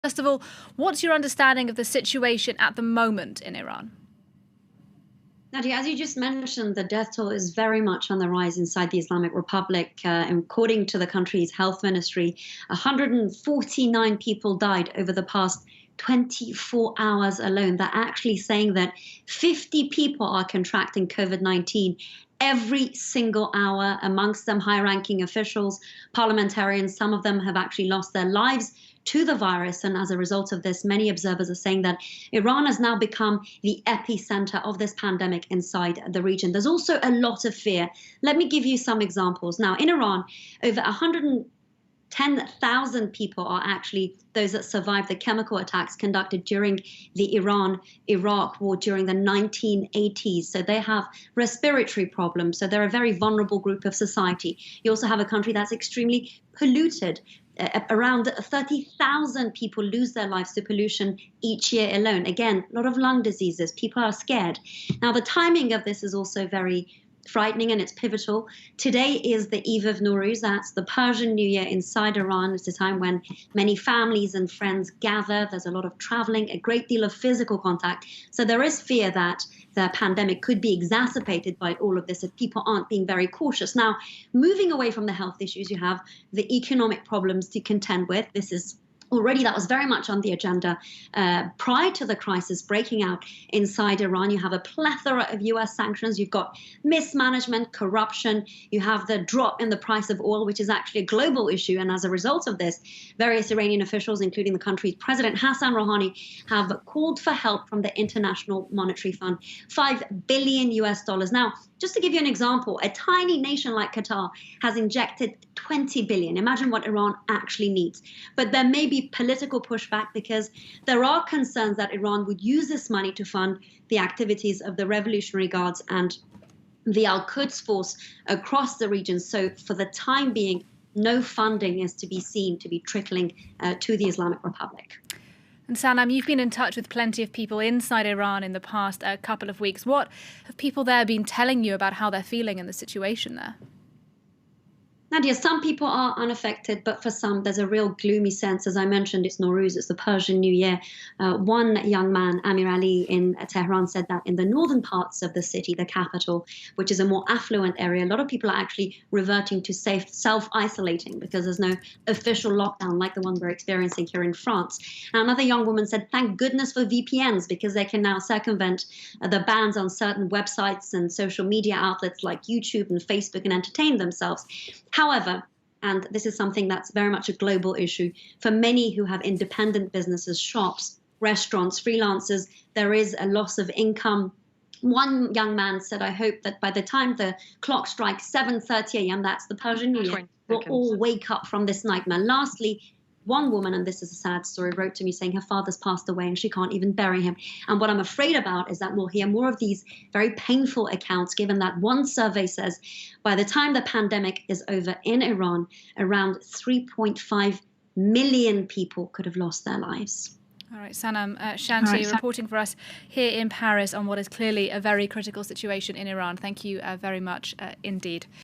First of all, what's your understanding of the situation at the moment in Iran? Nadia, as you just mentioned, the death toll is very much on the rise inside the Islamic Republic. According to the country's health ministry, 149 people died over the past 24 hours alone. They're actually saying that 50 people are contracting COVID-19 every single hour, amongst them high-ranking officials, parliamentarians. Some of them have actually lost their lives to the virus. And as a result of this, many observers are saying that Iran has now become the epicenter of this pandemic inside the region. There's also a lot of fear. Let me give you some examples. Now, in Iran, over 110,000 people are actually those that survived the chemical attacks conducted during the Iran-Iraq war during the 1980s. So they have respiratory problems. So they're a very vulnerable group of society. You also have a country that's extremely polluted. Around 30,000 people lose their lives to pollution each year alone. Again, a lot of lung diseases. People are scared. Now, the timing of this is also very frightening, and it's pivotal. Today is the Eve of Nowruz. That's the Persian New Year inside Iran. It's a time when many families and friends gather. There's a lot of traveling, a great deal of physical contact. So there is fear that the pandemic could be exacerbated by all of this if people aren't being very cautious. Now, moving away from the health issues, you have the economic problems to contend with. That was very much on the agenda prior to the crisis breaking out inside Iran. You have a plethora of US sanctions. You've got mismanagement, corruption. You have the drop in the price of oil, which is actually a global issue. And as a result of this, various Iranian officials, including the country's president, Hassan Rouhani, have called for help from the International Monetary Fund, $5 billion US. Now, just to give you an example, a tiny nation like Qatar has injected 20 billion. Imagine what Iran actually needs. But there may be political pushback because there are concerns that Iran would use this money to fund the activities of the Revolutionary Guards and the Al-Quds force across the region. So for the time being, no funding is to be seen to be trickling to the Islamic Republic. And Sanam, you've been in touch with plenty of people inside Iran in the past couple of weeks. What have people there been telling you about how they're feeling in the situation there? Nadia, some people are unaffected, but for some, there's a real gloomy sense. As I mentioned, it's Nowruz, it's the Persian New Year. One young man, Amir Ali, in Tehran said that in the northern parts of the city, the capital, which is a more affluent area, a lot of people are actually reverting to self-isolating because there's no official lockdown like the one we're experiencing here in France. Now, another young woman said, thank goodness for VPNs because they can now circumvent the bans on certain websites and social media outlets like YouTube and Facebook and entertain themselves. However, and this is something that's very much a global issue, for many who have independent businesses, shops, restaurants, freelancers, there is a loss of income. One young man said, I hope that by the time the clock strikes 7:30 a.m., that's the Persian New Year, we'll all wake up from this nightmare. Lastly, one woman, and this is a sad story, wrote to me saying her father's passed away and she can't even bury him. And what I'm afraid about is that we'll hear more of these very painful accounts, given that one survey says by the time the pandemic is over in Iran, around 3.5 million people could have lost their lives. All right, Sanam Shanti reporting for us here in Paris on what is clearly a very critical situation in Iran. Thank you very much indeed.